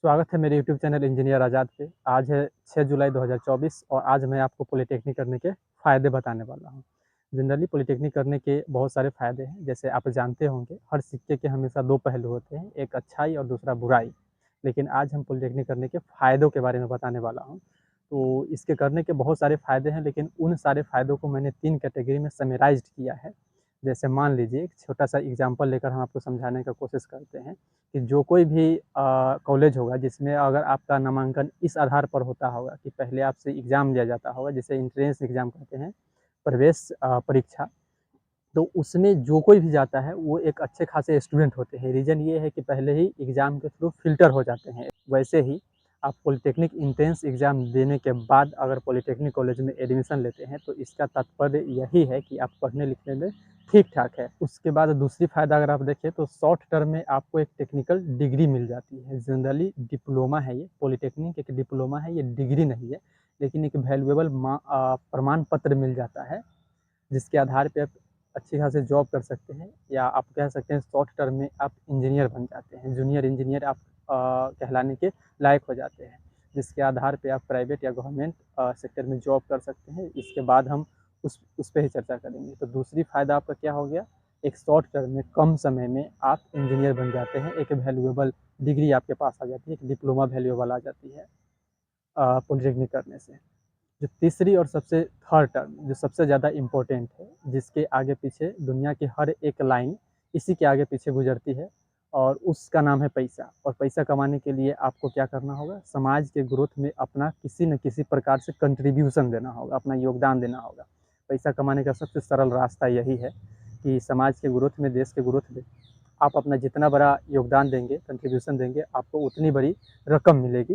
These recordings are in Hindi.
स्वागत है मेरे यूट्यूब चैनल इंजीनियर आज़ाद पे। आज है 6 जुलाई 2024 और आज मैं आपको पॉलिटेक्निक करने के फ़ायदे बताने वाला हूँ। जनरली पॉलिटेक्निक करने के बहुत सारे फ़ायदे हैं, जैसे आप जानते होंगे हर सिक्के के हमेशा 2 पहलू होते हैं, एक अच्छाई और दूसरा बुराई। लेकिन आज हम पॉलिटेक्निक करने के फ़ायदों के बारे में बताने वाला हूँ। तो इसके करने के बहुत सारे फ़ायदे हैं, लेकिन उन सारे फ़ायदों को मैंने 3 कैटेगरी में समराइज़्ड किया है। जैसे मान लीजिए एक छोटा-सा एग्ज़ाम्पल लेकर हम आपको समझाने का कोशिश करते हैं। कि जो कोई भी कॉलेज होगा जिसमें अगर आपका नामांकन इस आधार पर होता होगा कि पहले आपसे एग्ज़ाम लिया जाता होगा, जिसे एंट्रेंस एग्ज़ाम कहते हैं, प्रवेश परीक्षा। तो उसमें जो कोई भी जाता है वो एक अच्छे खासे स्टूडेंट होते हैं। रीज़न ये है कि पहले ही एग्ज़ाम के थ्रू फ़िल्टर हो जाते हैं। वैसे ही आप पॉलिटेक्निक एंट्रेंस एग्ज़ाम देने के बाद अगर पॉलिटेक्निक कॉलेज में एडमिशन लेते हैं तो इसका तात्पर्य यही है कि आप पढ़ने-लिखने में ठीक-ठाक है। उसके बाद दूसरी फ़ायदा अगर आप देखें तो शॉर्ट टर्म में आपको एक टेक्निकल डिग्री मिल जाती है। जनरली डिप्लोमा है ये, पॉलिटेक्निक एक डिप्लोमा है, ये डिग्री नहीं है। लेकिन एक वैल्यूएबल प्रमाण पत्र मिल जाता है, जिसके आधार पे आप अच्छी खासी जॉब कर सकते हैं या आप कह सकते हैं शॉर्ट टर्म में आप इंजीनियर बन जाते हैं। जूनियर इंजीनियर आप कहलाने के लायक हो जाते हैं, जिसके आधार पे आप प्राइवेट या गवर्नमेंट सेक्टर में जॉब कर सकते हैं। इसके बाद हम उस पे ही चर्चा करेंगे। तो दूसरी फ़ायदा आपका क्या हो गया, एक शॉर्ट टर्म में कम समय में आप इंजीनियर बन जाते हैं, एक वैल्यूएबल डिग्री आपके पास आ जाती है, एक डिप्लोमा वैल्यूएबल आ जाती है पॉलिटेक्निक करने से। जो तीसरी और सबसे थर्ड टर्म जो सबसे ज़्यादा इम्पोर्टेंट है, जिसके आगे पीछे दुनिया की हर एक लाइन इसी के आगे पीछे गुजरती है और उसका नाम है पैसा। और पैसा कमाने के लिए आपको क्या करना होगा, समाज के ग्रोथ में अपना किसी न किसी प्रकार से कंट्रीब्यूशन देना होगा, अपना योगदान देना होगा। पैसा कमाने का सबसे सरल रास्ता यही है कि समाज के ग्रोथ में, देश के ग्रोथ में आप अपना जितना बड़ा योगदान देंगे, कंट्रीब्यूशन देंगे, आपको उतनी बड़ी रकम मिलेगी।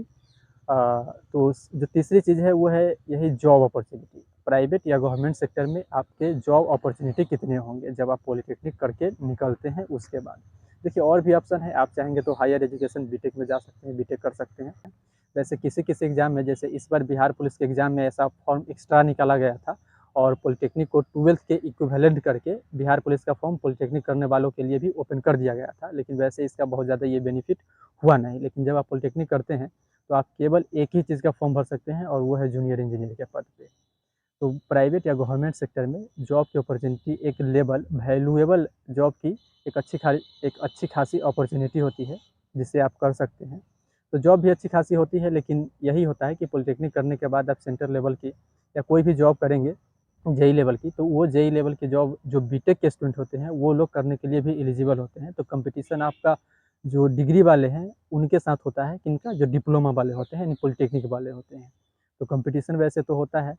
तो जो तीसरी चीज़ है वो है यही जॉब अपॉर्च्युनिटी। प्राइवेट या गवर्नमेंट सेक्टर में आपके जॉब अपॉर्च्युनिटी कितने होंगे जब आप पॉलिटेक्निक करके निकलते हैं उसके बाद। देखिए और भी ऑप्शन है, आप चाहेंगे तो हायर एजुकेशन बीटेक में जा सकते हैं, बीटेक कर सकते हैं। वैसे किसी-किसी एग्ज़ाम में, जैसे इस बार बिहार पुलिस के एग्ज़ाम में ऐसा फॉर्म एक्स्ट्रा निकाला गया था और पॉलिटेक्निक को 12th के इक्विवेलेंट करके बिहार पुलिस का फॉर्म पॉलिटेक्निक करने वालों के लिए भी ओपन कर दिया गया था। लेकिन वैसे इसका बहुत ज़्यादा ये बेनिफिट हुआ नहीं। लेकिन जब आप पॉलिटेक्निक करते हैं तो आप केवल एक ही चीज़ का फॉर्म भर सकते हैं और वो है जूनियर इंजीनियर के पद पे। तो प्राइवेट या गवर्नमेंट सेक्टर में जॉब की अपॉर्च्युनिटी एक लेवल वैल्यूएबल जॉब की एक अच्छी खासी अपॉर्च्युनिटी होती है, जिसे आप कर सकते हैं। तो जॉब भी अच्छी खासी होती है, लेकिन यही होता है कि पॉलिटेक्निक करने के बाद आप सेंटर लेवल की या कोई भी जॉब करेंगे जेईई लेवल की, तो वो जेईई लेवल की जॉब जो बीटेक के स्टूडेंट होते हैं, वो लोग करने के लिए भी एलिजिबल होते हैं। तो कॉम्पिटिशन आपका जो डिग्री वाले हैं, उनके साथ होता है, किनका? जो डिप्लोमा वाले होते हैं, यानी पॉलिटेक्निक वाले होते हैं। तो कॉम्पिटिशन वैसे तो होता है।